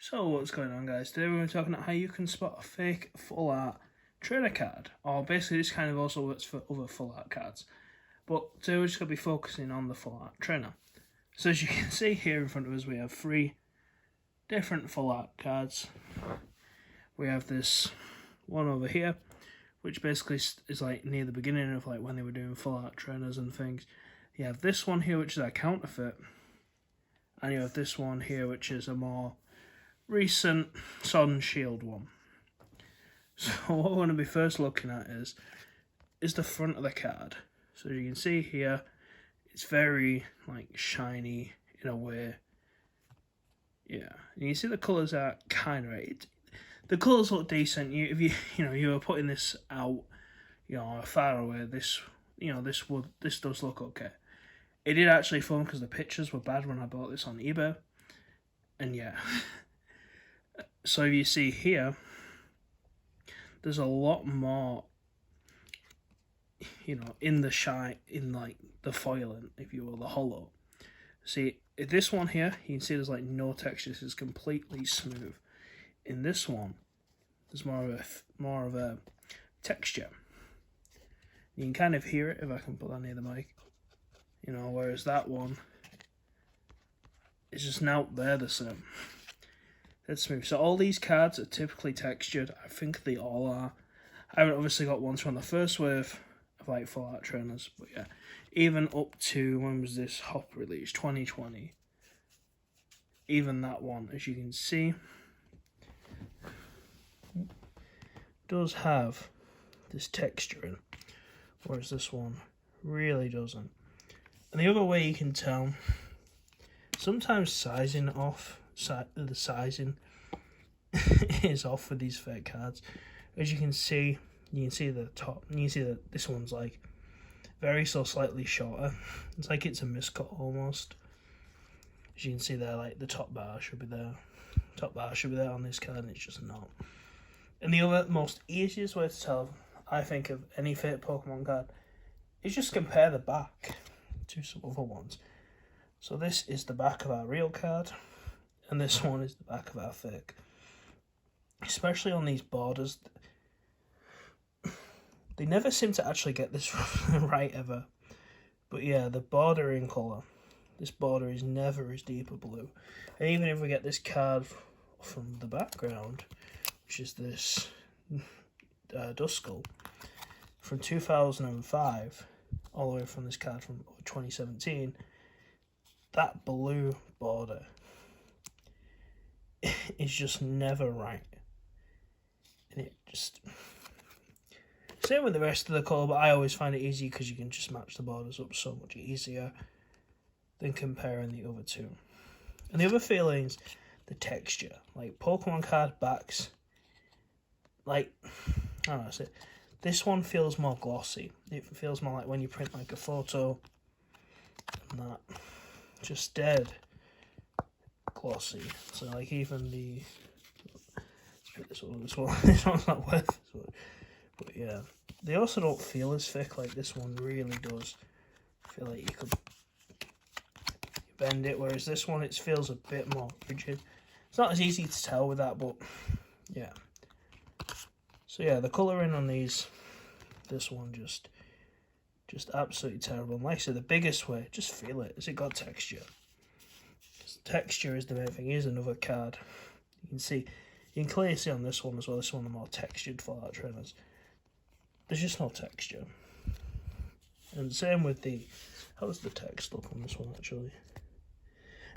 So what's going on, guys? Today we're talking about how you can spot a fake full art trainer card, or basically this kind of also works for other full art cards. But today we're just going to be focusing on the full art trainer. So as you can see here in front of us, we have 3 different full art cards. We have this one over here, which basically is like near the beginning of like when they were doing full art trainers and things. You have this one here, which is a counterfeit, and you have this one here, which is a more recent Sword and Shield one. So what we're going to be first looking at is the front of the card. So you can see here, it's very like shiny in a way. Yeah, and you see the colours are kind of right. The colours look decent. If you were putting this out, far away, this does look okay. It did actually fun because the pictures were bad when I bought this on eBay, and yeah. So you see here, there's a lot more, in the shine, in like the foiling, if you will, the hollow. See, this one here, you can see there's like no texture. This is completely smooth. In this one, there's more of a texture. You can kind of hear it if I can put that near the mic. Whereas that one is just not there the same. It's smooth. So all these cards are typically textured. I think they all are. I haven't obviously got ones from the first wave of like full art trainers, but yeah, even up to, when was this Hop release? 2020. Even that one, as you can see, does have this texturing, whereas this one really doesn't. And the other way you can tell, sometimes the sizing is off with these fake cards. As you can see the top, and you can see that this one's like slightly shorter. It's like it's a miscut almost. As you can see there, like the top bar should be there. Top bar should be there on this card, and it's just not. And the other most easiest way to tell, I think, of any fake Pokemon card is just compare the back to some other ones. So this is the back of our real card, and this one is the back of our fake. Especially on these borders, they never seem to actually get this right ever. But yeah, the border in colour, this border is never as deep a blue. And even if we get this card from the background, which is this Duskull from 2005, all the way from this card from 2017, that blue border is just never right. And it just, same with the rest of the colour, but I always find it easy because you can just match the borders up so much easier than comparing the other two. And the other feelings, the texture, like Pokemon card backs, like, I don't know, say, this one feels more glossy. It feels more like when you print like a photo, and that, just dead glossy. So like even the, this one's not worth it. But yeah, they also don't feel as thick. Like this one really does feel like you could bend it, whereas this one, it feels a bit more rigid. It's not as easy to tell with that, but yeah. So yeah, the colouring on this one just absolutely terrible. And like I said, the biggest way, just feel it, is it got texture. Texture is the main thing. Here's another card. You can clearly see on this one as well. This one, the more textured full art trainers. There's just no texture. And same with how does the text look on this one actually?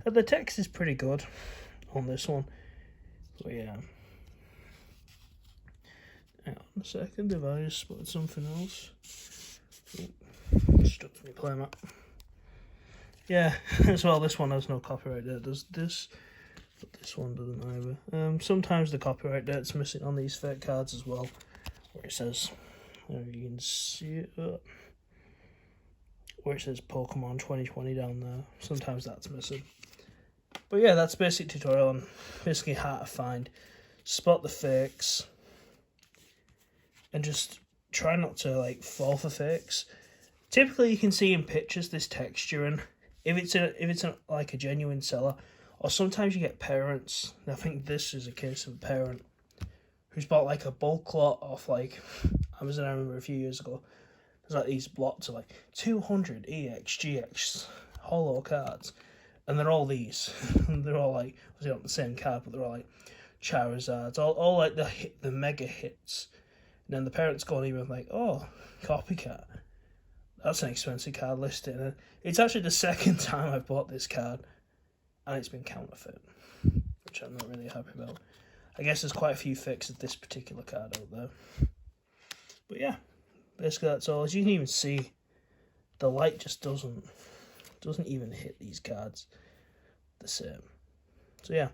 And the text is pretty good on this one. But yeah. Hang on a second, if I just spotted something else. Stuck to my play mat. Yeah, as well, this one has no copyright date, does this? But this one doesn't either. Sometimes the copyright date's missing on these fake cards as well, where it says, you can see it, where it says Pokemon 2020 down there. Sometimes that's missing. But yeah, that's basic tutorial on basically how to find, spot the fakes, and just try not to like fall for fakes. Typically, you can see in pictures this texture, and if it's like a genuine seller, Or sometimes you get parents, and I think this is a case of a parent who's bought like a bulk lot off like Amazon. I remember a few years ago, there's like these blocks of like 200 EX, GX holo cards, and they're all these. They're all like, obviously not the same card, but they're all like Charizards, all like the mega hits. And then the parents go on even like, oh, copycat. That's an expensive card listing. And it's actually the second time I've bought this card, and it's been counterfeit, which I'm not really happy about. I guess there's quite a few fakes of this particular card out there. But yeah, basically that's all. As you can even see, the light just doesn't even hit these cards the same. So yeah,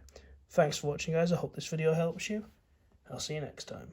thanks for watching, guys. I hope this video helps you. I'll see you next time.